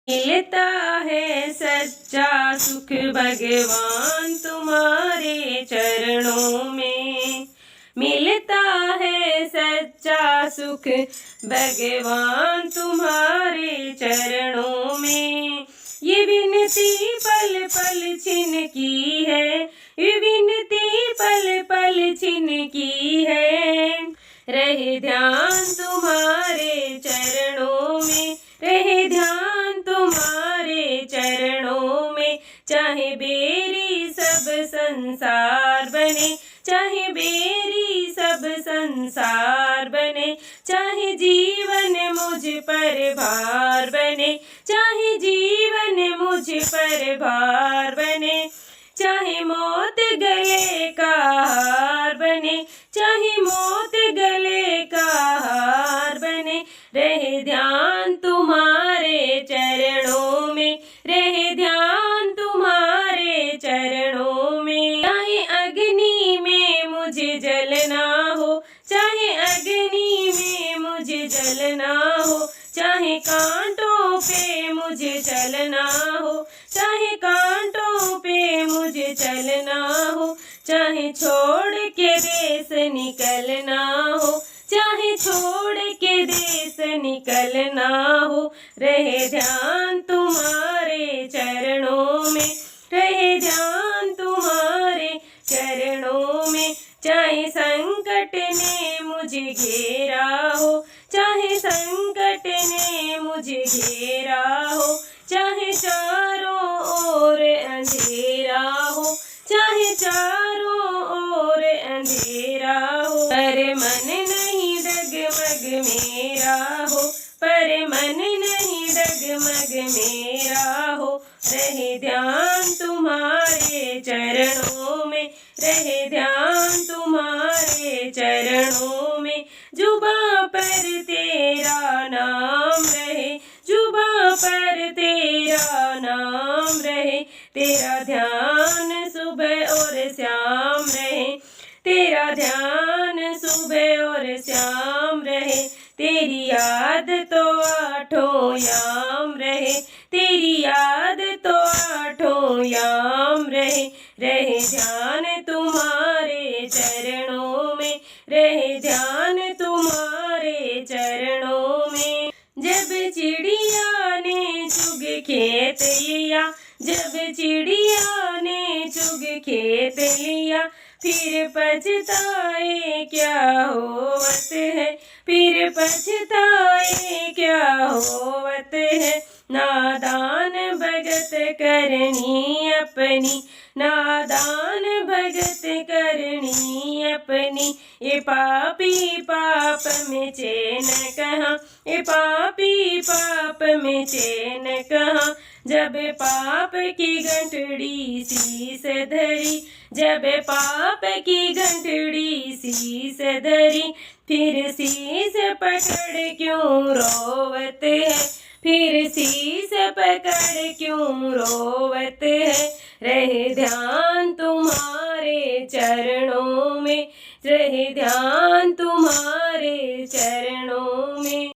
मिलता है सच्चा सुख भगवान तुम्हारे चरणों में। मिलता है सच्चा सुख भगवान तुम्हारे चरणों में। ये विनती पल पल छिन की है, ये विनती पल पल छिन की है। रहे ध्यान तुम्हारे चरणों में, रहे ध्यान तुम्हारे चरणों में। चाहे बेरी सब संसार बने, चाहे बेरी सब संसार बने। चाहे जीवन मुझ पर भार बने, चाहे जीवन मुझ पर भार बने। चाहे मौत गले का हार बने, चाहे मौत गले का हार बने। रहे ध्यान तुम्हारे चरणों में, रहे ध्यान तुम्हारे चरणों में। चाहे अग्नि में मुझे जलना हो, चाहे अग्नि में मुझे जलना हो। चाहे कांटों पे मुझे चलना हो, चाहे कांटों पे मुझे चलना हो। चाहे छोड़ के देश निकलना हो, चाहे छोड़ के देश निकलना हो। रहे ध्यान तुम्हारे चरणों में, रहे ध्यान तुम्हारे चरणों में। चाहे संकट ने मुझे घेरा हो, चाहे संकट ने मुझे घेरा हो। चाहे चारों ओर अंधेरा हो, चाहे चारों ओर अंधेरा हो। पर मन नहीं डगमग मेरा हो, पर मन नहीं डगमग मेरा हो। रहे ध्यान तुम्हारे चरणों में, रहे ध्यान तुम्हारे चरणों में। जुबां पर तेरा नाम रहे, जुबां पर तेरा नाम रहे। तेरा ध्यान सुबह और शाम रहे, तेरा ध्यान सुबह और शाम रहे। तेरी याद तो आठों याम रहे, तेरी याद तो आठों याम रहे। रहे ध्यान तुम्हारे चरणों में, रहे ध्यान तुम्हारे चरणों में। जब चिड़िया ने चुग खेत लिया, जब चिड़िया ने चुग खेत लिया। फिर पछताए क्या होवत है, फिर पछताए क्या होवत है। नादान भगत करनी अपनी, नादान भगत करनी अपनी। ये पापी पाप में चैन कहाँ, ये पापी पाप में चैन कहाँ। जब पाप की गंठड़ी शीस धरी, जब पाप की गंठड़ी शीस धरी। फिर शीस पकड़ क्यों रोवत है, फिर शीस पकड़ क्यों रोवत है। रहे ध्यान तुम्हारे चरणों में, रहे ध्यान तुम्हारे चरणों